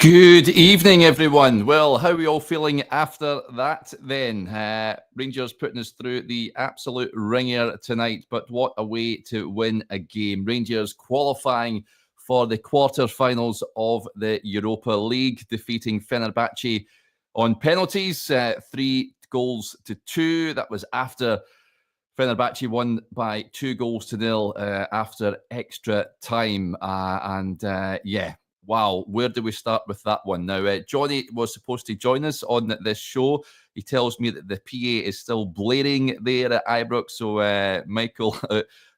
Good evening, everyone. Well, how are we all feeling after that then? Rangers putting us through the absolute ringer tonight, but what a way to win a game. Rangers qualifying for the quarterfinals of the Europa League, defeating Fenerbahce on penalties, 3-2. That was after Fenerbahce won by 2-0 after extra time. Wow, where do we start with that one? Now, Johnny was supposed to join us on this show. He tells me that the PA is still blaring there at Ibrox. So, Michael,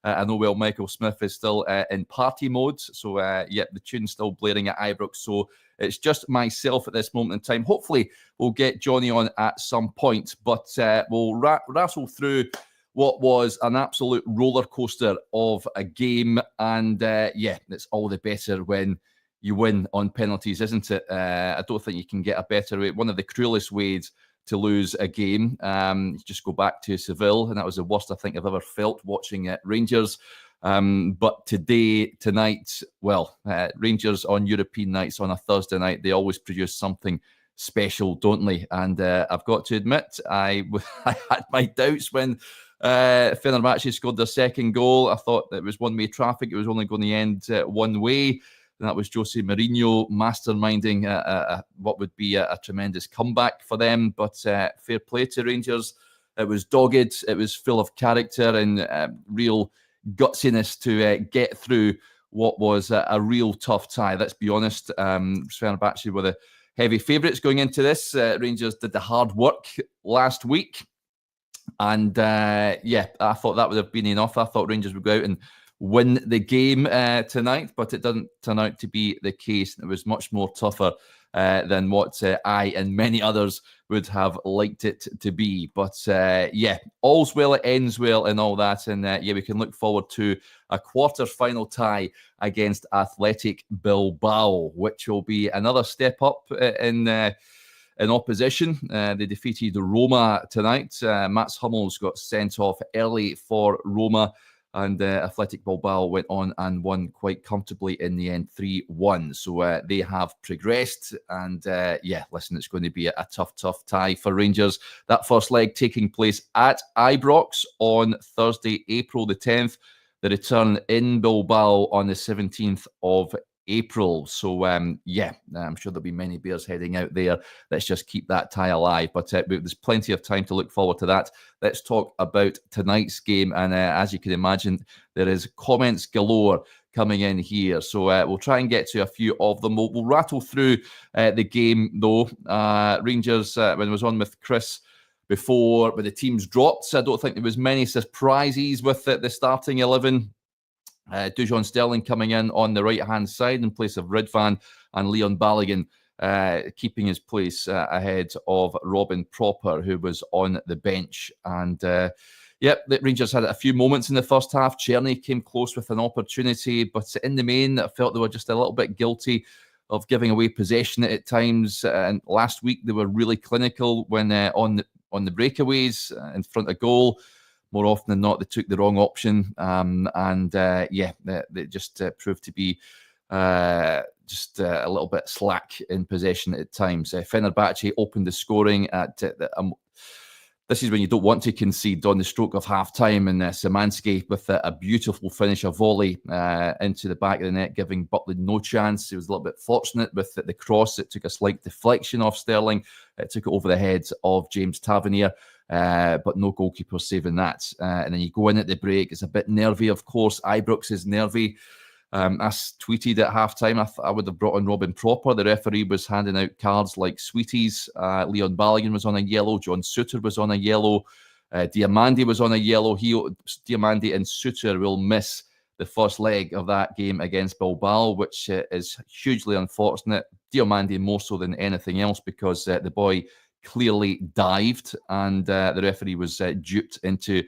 I know Michael Smith is still in party mode. So, the tune's still blaring at Ibrox. So, it's just myself at this moment in time. Hopefully, we'll get Johnny on at some point. But we'll rattle through what was an absolute roller coaster of a game. And it's all the better when you win on penalties, isn't it? I don't think you can get a better way. One of the cruelest ways to lose a game. Just go back to Seville, and that was the worst I think I've ever felt watching Rangers. But tonight, Rangers on European nights on a Thursday night, they always produce something special, don't they? And I've got to admit, I had my doubts when Fenerbahce scored their second goal. I thought it was one-way traffic. It was only going to end one way. And that was Jose Mourinho masterminding what would be a tremendous comeback for them. But fair play to Rangers. It was dogged. It was full of character and real gutsiness to get through what was a real tough tie. Let's be honest. Fenerbahce were the heavy favourites going into this. Rangers did the hard work last week. And I thought that would have been enough. I thought Rangers would go out and win the game tonight, but it doesn't turn out to be the case. It was much more tougher than what I and many others would have liked it to be. But all's well, it ends well and all that. And we can look forward to a quarter-final tie against Athletic Bilbao, which will be another step up in opposition. They defeated Roma tonight. Mats Hummels got sent off early for Roma. And Athletic Bilbao went on and won quite comfortably in the end, 3-1. So they have progressed. And it's going to be a tough tie for Rangers. That first leg taking place at Ibrox on Thursday, April the 10th. The return in Bilbao on the 17th of April. So, I'm sure there'll be many Bears heading out there. Let's just keep that tie alive. But there's plenty of time to look forward to that. Let's talk about tonight's game. And as you can imagine, there is comments galore coming in here. So we'll try and get to a few of them. We'll rattle through the game, though. Rangers, when I was on with Chris before, when the teams dropped, I don't think there was many surprises with the starting 11. Dujon Sterling coming in on the right-hand side in place of Ridvan, and Leon Balogun keeping his place ahead of Robin Propper, who was on the bench. And the Rangers had a few moments in the first half. Czerny came close with an opportunity, but in the main, I felt they were just a little bit guilty of giving away possession at times. And last week, they were really clinical when on the breakaways in front of goal. More often than not, they took the wrong option, they just proved to be just a little bit slack in possession at times. Fenerbahce opened the scoring at this is when you don't want to concede, on the stroke of half-time, and Szymanski with a beautiful finish, a volley into the back of the net, giving Butland no chance. He was a little bit fortunate with the cross. It took a slight deflection off Sterling. It took it over the head of James Tavernier. But no goalkeeper saving that. And then you go in at the break. It's a bit nervy, of course. Ibrox is nervy. I tweeted at halftime, I would have brought on Robin Propper. The referee was handing out cards like sweeties. Leon Balogun was on a yellow. John Suter was on a yellow. Diamandi was on a yellow. Diamandi and Suter will miss the first leg of that game against Bilbao, which is hugely unfortunate. Diamandi more so than anything else, because the boy clearly dived, and the referee was duped into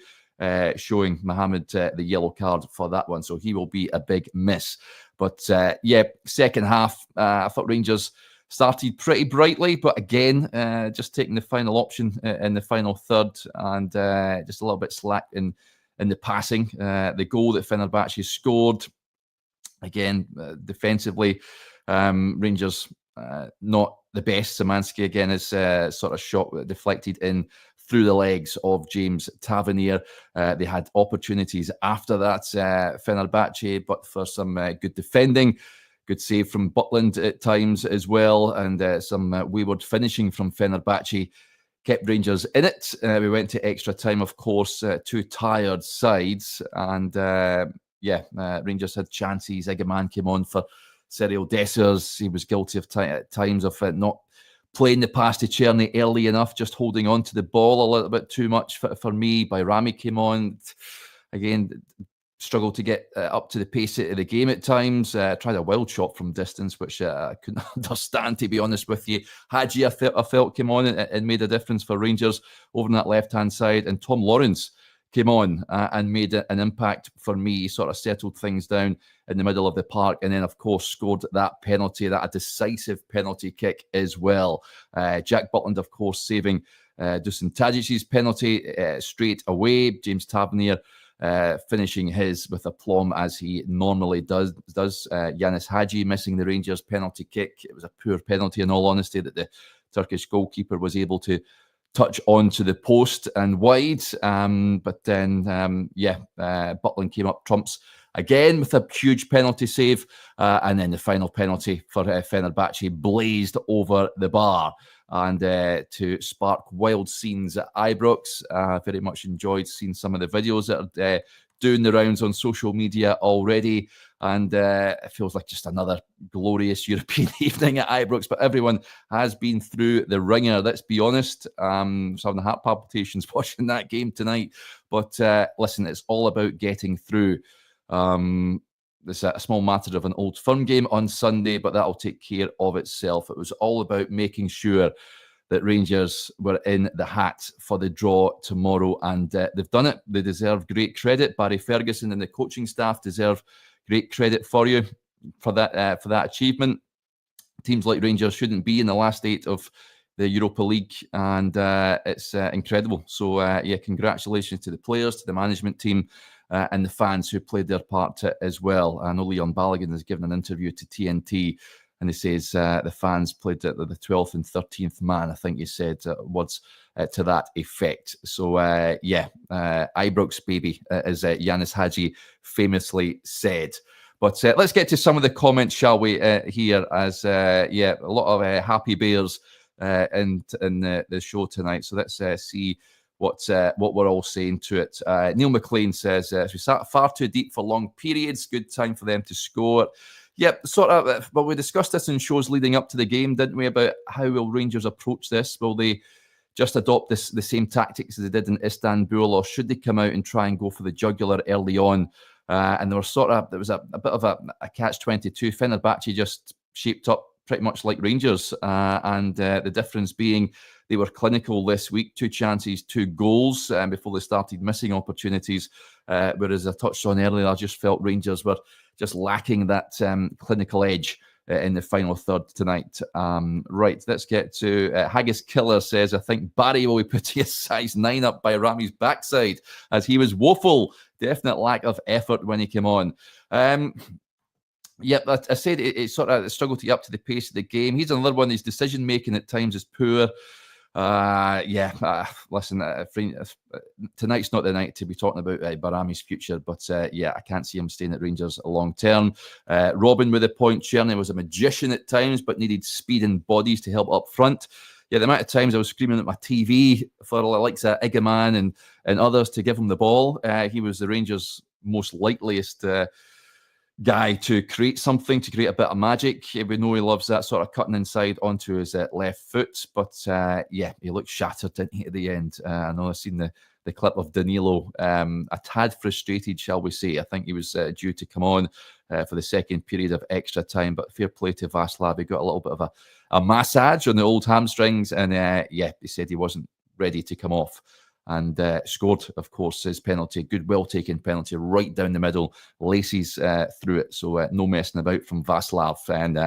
showing Mohamed the yellow card for that one. So he will be a big miss. But second half, I thought Rangers started pretty brightly, but again, just taking the final option in the final third, and just a little bit slack in the passing. The goal that Fenerbahce scored, again, defensively, Rangers not the best. Szymanski again is sort of shot deflected in through the legs of James Tavernier. They had opportunities after that, Fenerbahce, but for some good defending. Good save from Butland at times as well, and some wayward finishing from Fenerbahce kept Rangers in it. We went to extra time, of course, two tired sides, and Rangers had chances. Egeman came on for Cyril Dessers. He was guilty of at times of not playing the pass to Czerny early enough, just holding on to the ball a little bit too much for me. Bayrami came on. Again, struggled to get up to the pace of the game at times. Tried a wild shot from distance, which I couldn't understand, to be honest with you. Hadji, I felt came on and made a difference for Rangers over on that left-hand side. And Tom Lawrence came on and made an impact for me. He sort of settled things down in the middle of the park, and then, of course, scored that penalty, that a decisive penalty kick as well. Jack Butland, of course, saving Dusan Tadic's penalty straight away. James Tavernier finishing his with aplomb as he normally does. Yanis Hadji missing the Rangers penalty kick. It was a poor penalty, in all honesty, that the Turkish goalkeeper was able to touch onto the post and wide. But then, Butland came up trumps again with a huge penalty save. And then the final penalty for Fenerbahce blazed over the bar. And to spark wild scenes at Ibrox. Very much enjoyed seeing some of the videos that are doing the rounds on social media already. And it feels like just another glorious European evening at Ibrox. But everyone has been through the ringer, let's be honest. I was having heart palpitations watching that game tonight. But listen, it's all about getting through. It's a small matter of an Old Firm game on Sunday, but that'll take care of itself. It was all about making sure that Rangers were in the hat for the draw tomorrow, and they've done it. They deserve great credit. Barry Ferguson and the coaching staff deserve great credit for you for that achievement. Teams like Rangers shouldn't be in the last 8 of the Europa League, and it's incredible. So, congratulations to the players, to the management team, and the fans who played their part as well. I know Leon Balogun has given an interview to TNT, and he says the fans played the 12th and 13th man, I think he said, words to that effect. So, Ibrox baby, as Yanis Hadji famously said. But let's get to some of the comments, shall we, here, as, a lot of happy bears in the show tonight. So let's see what we're all saying to it. Neil McLean says, we sat far too deep for long periods. Good time for them to score. Yep, sort of. Well, we discussed this in shows leading up to the game, didn't we, about how will Rangers approach this? Will they just adopt the same tactics as they did in Istanbul, or should they come out and try and go for the jugular early on? And there was a bit of a catch-22. Fenerbahce just shaped up pretty much like Rangers, and the difference being they were clinical this week. 2 chances, 2 goals before they started missing opportunities. Whereas I touched on earlier, I just felt Rangers were just lacking that clinical edge in the final third tonight. Right, let's get to Haggis Killer says, I think Barry will be putting a size 9 up by Rami's backside as he was woeful. Definite lack of effort when he came on. Yep, I said it sort of struggled to get up to the pace of the game. He's another one. His decision making at times is poor. Listen, tonight's not the night to be talking about Barami's future, but I can't see him staying at Rangers long term. Robin with a point. Czerny was a magician at times, but needed speed and bodies to help up front. Yeah, the amount of times I was screaming at my TV for the likes of Egeman and others to give him the ball. He was the Rangers' most likeliest guy to create something, to create a bit of magic. We know he loves that sort of cutting inside onto his left foot, but he looked shattered, didn't he, at the end? I know I've seen the clip of Danilo, a tad frustrated, shall we say. I think he was due to come on for the second period of extra time, but fair play to Václav. He got a little bit of a massage on the old hamstrings, and he said he wasn't ready to come off. And scored, of course, his penalty. Good, well-taken penalty right down the middle. Laces through it. So no messing about from Václav. And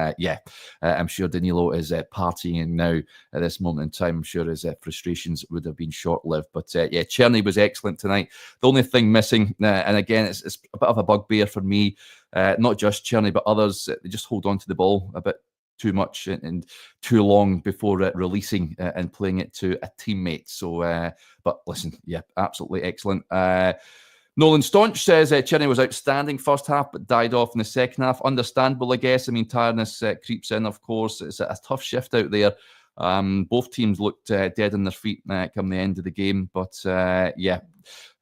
I'm sure Danilo is partying now at this moment in time. I'm sure his frustrations would have been short-lived. But Czerny was excellent tonight. The only thing missing, and again, it's a bit of a bugbear for me, not just Czerny, but others, they just hold on to the ball a bit too much and too long before releasing and playing it to a teammate. So, but listen, yeah, absolutely excellent. Nolan Staunch says Chennai was outstanding first half, but died off in the second half. Understandable, I guess. I mean, tiredness creeps in, of course. It's a tough shift out there. Both teams looked dead on their feet come the end of the game. But yeah,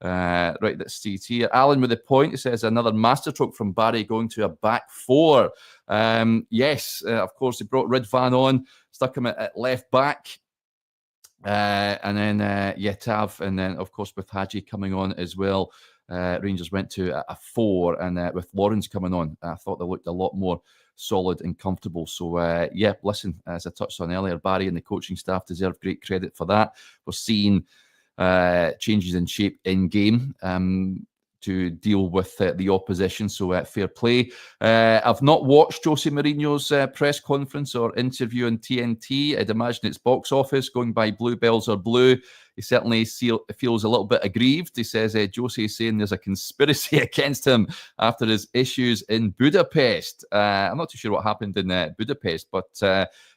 right, let's see here. Alan with the point. It says another masterstroke from Barry going to a back four. Yes, of course, they brought Ridvan on, stuck him at left back. And then, yeah, Tav. And then, of course, with Hadji coming on as well, Rangers went to a 4. And with Lawrence coming on, I thought they looked a lot more solid and comfortable. So, yeah, listen, as I touched on earlier, Barry and the coaching staff deserve great credit for that. We're seeing changes in shape in game to deal with the opposition. So fair play. I've not watched Jose Mourinho's press conference or interview on TNT. I'd imagine it's box office. Going by Bluebells or Blue, he certainly feels a little bit aggrieved. He says Jose is saying there's a conspiracy against him after his issues in Budapest. I'm not too sure what happened in Budapest, but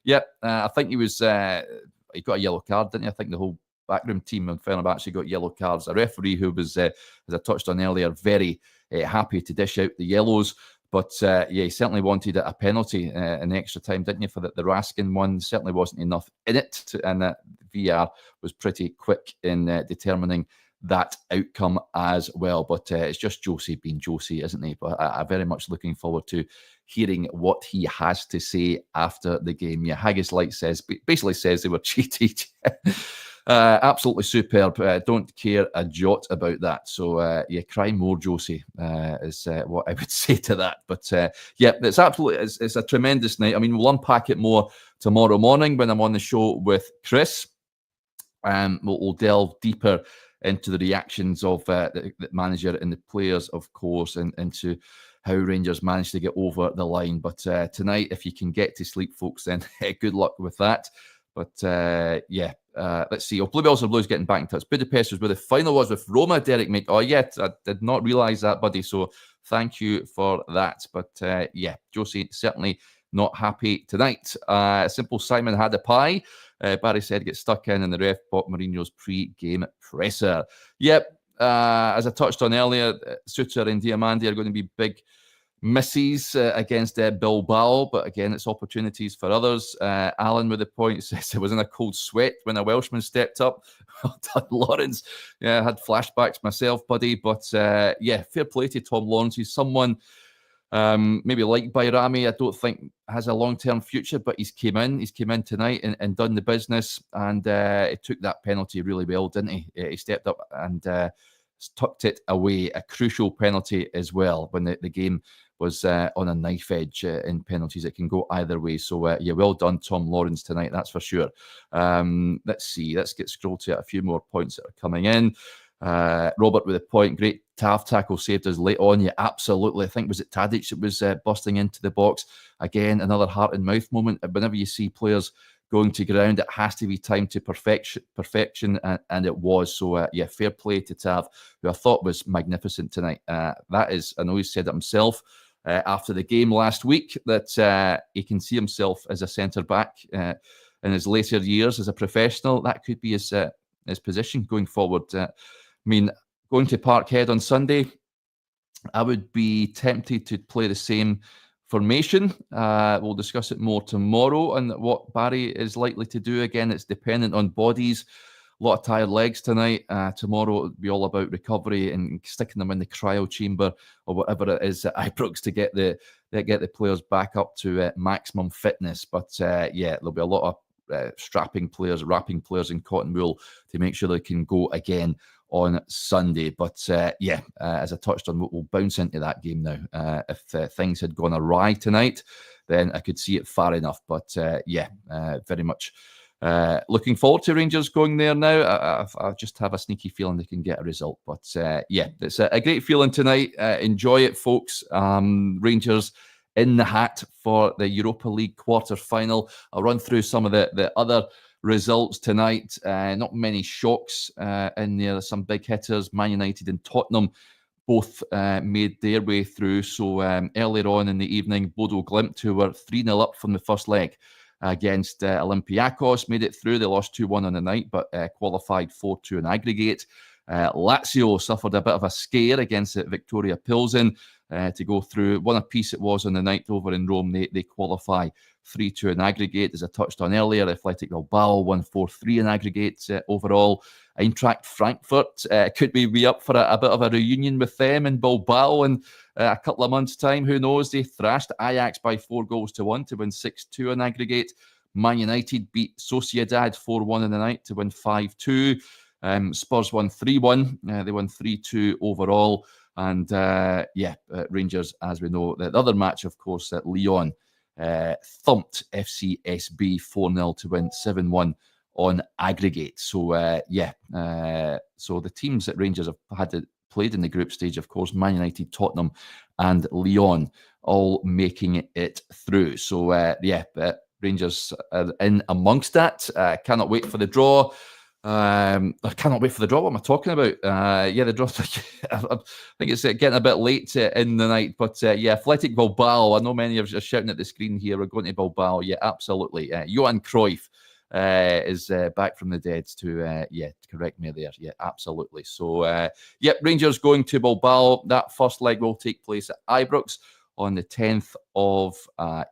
yeah, I think he got a yellow card, didn't he? I think the whole backroom team on Fenerbahce got yellow cards. A referee who was, as I touched on earlier, very happy to dish out the yellows. But yeah, he certainly wanted a penalty in extra time, didn't you, for the Raskin one? Certainly wasn't enough in it. And VR was pretty quick in determining that outcome as well. But it's just Jose being Jose, isn't he? But I'm very much looking forward to hearing what he has to say after the game. Yeah, Haggis Light basically says they were cheated. Absolutely superb. Don't care a jot about that. So yeah, cry more, Josie, is what I would say to that. But yeah, it's a tremendous night. I mean, we'll unpack it more tomorrow morning when I'm on the show with Chris. We'll delve deeper into the reactions of the manager and the players, of course, and into how Rangers managed to get over the line. But tonight, if you can get to sleep, folks, then good luck with that. But yeah, let's see. Bluebells or Blues getting back in touch. Budapest was where the final was with Roma, Derek, mate. Oh, yeah, I did not realise that, buddy. So thank you for that. But yeah, Josie certainly not happy tonight. Simple Simon had a pie. Barry said get stuck in, and the ref bought Mourinho's pre-game presser. Yep, as I touched on earlier, Suter and Diamandi are going to be big misses against Bilbao, but again, it's opportunities for others. Alan with the point says it was in a cold sweat when a Welshman stepped up. Well done, Lawrence. Yeah, I had flashbacks myself, buddy. But yeah, fair play to Tom Lawrence. He's someone maybe like Bayrami, I don't think has a long-term future, but he's came in tonight and done the business, and he took that penalty really well, didn't he? He stepped up and tucked it away, a crucial penalty as well when the game was on a knife edge in penalties. It can go either way. So yeah, well done, Tom Lawrence, tonight, that's for sure. Let's see, let's get scrolled to a few more points that are coming in. Robert with a point, great Tav tackle saved us late on. Yeah, absolutely. I think was it Tadic that was busting into the box. Again, another heart and mouth moment. Whenever you see players going to ground, it has to be timed to perfection, and it was. So yeah, fair play to Tav, who I thought was magnificent tonight. That is, I know he said it himself after the game last week, that he can see himself as a centre-back in his later years as a professional. That could be his position going forward. I mean, going to Parkhead on Sunday, I would be tempted to play the same formation. We'll discuss it more tomorrow and what Barry is likely to do. Again, it's dependent on bodies. A lot of tired legs tonight. Tomorrow it'll be all about recovery and sticking them in the cryo chamber or whatever it is at Ibrox to get the players back up to maximum fitness. But yeah, there'll be a lot of wrapping players in cotton wool to make sure they can go again on Sunday. But yeah, as I touched on, we'll bounce into that game now. If things had gone awry tonight, then I could see it far enough. But yeah, very much looking forward to Rangers going there now. I just have a sneaky feeling they can get a result. But yeah, it's a great feeling tonight. Enjoy it, folks. Rangers in the hat for the Europa League quarter-final. I'll run through some of the other results tonight. Not many shocks in there. Some big hitters. Man United and Tottenham both made their way through. So earlier on in the evening, Bodo Glimt, who were 3-0 up from the first leg against Olympiacos, made it through. They lost 2-1 on the night, but qualified 4-2 in aggregate. Lazio suffered a bit of a scare against Victoria Pilsen to go through. One apiece it was on the night over in Rome. They qualify 3-2 in aggregate. As I touched on earlier, Athletic Bilbao won 4-3 in aggregate overall. Eintracht Frankfurt, could we be up for a bit of a reunion with them in Bilbao in a couple of months' time? Who knows? They thrashed Ajax by 4-1 to win 6-2 in aggregate. Man United beat Sociedad 4-1 in the night to win 5-2. Spurs won 3-1. They won 3-2 overall. And Rangers, as we know, the other match, of course, at Lyon thumped FCSB 4-0 to win 7-1 on aggregate. So, so the teams that Rangers have played in the group stage, of course, Man United, Tottenham, and Lyon, all making it through. So, Rangers are in amongst that. Cannot wait for the draw. I cannot wait for the draw. What am I talking about? The draw. I think it's getting a bit late in the night, but Athletic Bilbao. I know many of you are shouting at the screen here. We're going to Bilbao. Yeah, absolutely. Johan Cruyff is back from the dead to correct me there. Yeah, absolutely. So Rangers going to Bilbao. That first leg will take place at Ibrox on the 10th of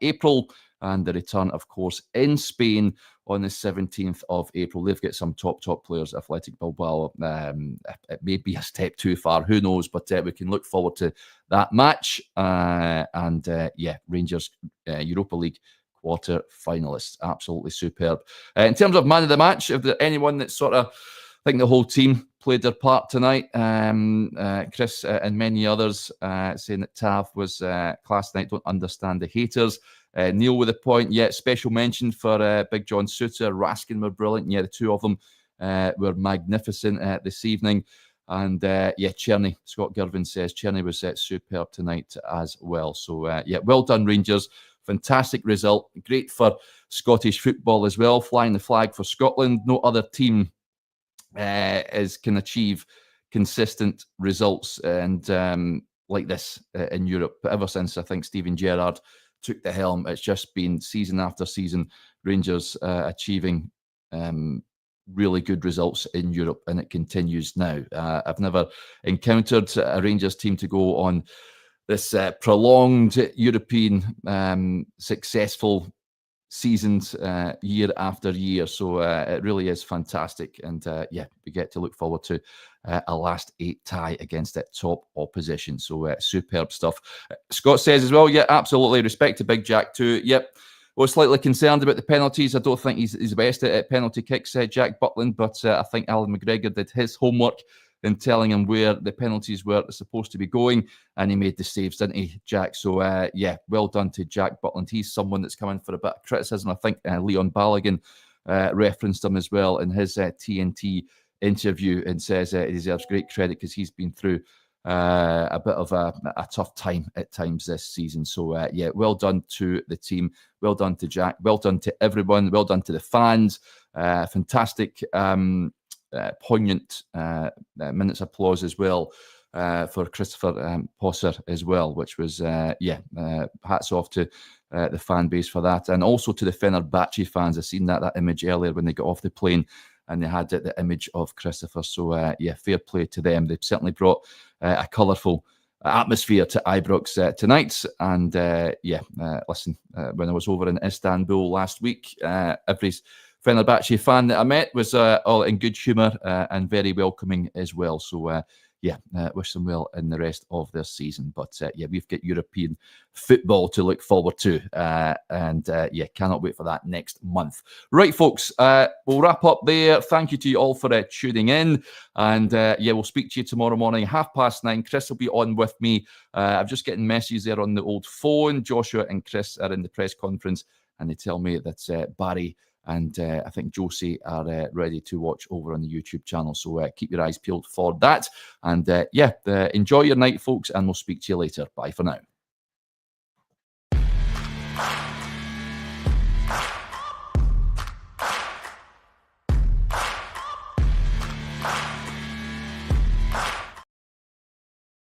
April, and the return, of course, in Spain on the 17th of April. They've got some top players, Athletic Bilbao. It may be a step too far, who knows, but we can look forward to that match. Rangers Europa League quarter finalists. Absolutely superb. In terms of man of the match, if there's anyone that sort of, I think the whole team played their part tonight. Chris and many others saying that Tav was class tonight. Don't understand the haters. Neil with a point. Yeah, special mention for Big John Suter. Raskin were brilliant. Yeah, the two of them were magnificent this evening. And Cherny, Scott Girvin says Cherny was superb tonight as well. So well done, Rangers. Fantastic result. Great for Scottish football as well. Flying the flag for Scotland. No other team can achieve consistent results and like this in Europe. But ever since I think Steven Gerrard took the helm, it's just been season after season Rangers achieving really good results in Europe, and it continues now. I've never encountered a Rangers team to go on this prolonged European successful seasons year after year. So it really is fantastic. And we get to look forward to a last 8 tie against that top opposition. So superb stuff. Scott says as well, yeah, absolutely. Respect to Big Jack too. Yep. Was slightly concerned about the penalties. I don't think he's the best at penalty kicks, Jack Butland, but I think Alan McGregor did his homework in telling him where the penalties were supposed to be going, and he made the saves, didn't he, Jack? So, well done to Jack Butland. He's someone that's coming for a bit of criticism. I think Leon Balogun referenced him as well in his TNT interview and says he deserves great credit because he's been through a bit of a tough time at times this season. So, well done to the team. Well done to Jack. Well done to everyone. Well done to the fans. Fantastic, poignant minutes of applause as well for Christopher Posser as well, which was, hats off to the fan base for that. And also to the Fenerbahce fans. I've seen that image earlier when they got off the plane and they had the image of Christopher. So, fair play to them. They've certainly brought a colourful atmosphere to Ibrox tonight. And listen, when I was over in Istanbul last week, every Fenerbahce fan that I met was all in good humour and very welcoming as well. So, wish them well in the rest of their season. But we've got European football to look forward to, and cannot wait for that next month. Right, folks, we'll wrap up there. Thank you to you all for tuning in, and we'll speak to you tomorrow morning, 9:30. Chris will be on with me. I'm just getting messages there on the old phone. Joshua and Chris are in the press conference, and they tell me that Barry and I think Josie are ready to watch over on the YouTube channel. So keep your eyes peeled for that. And enjoy your night, folks, and we'll speak to you later. Bye for now.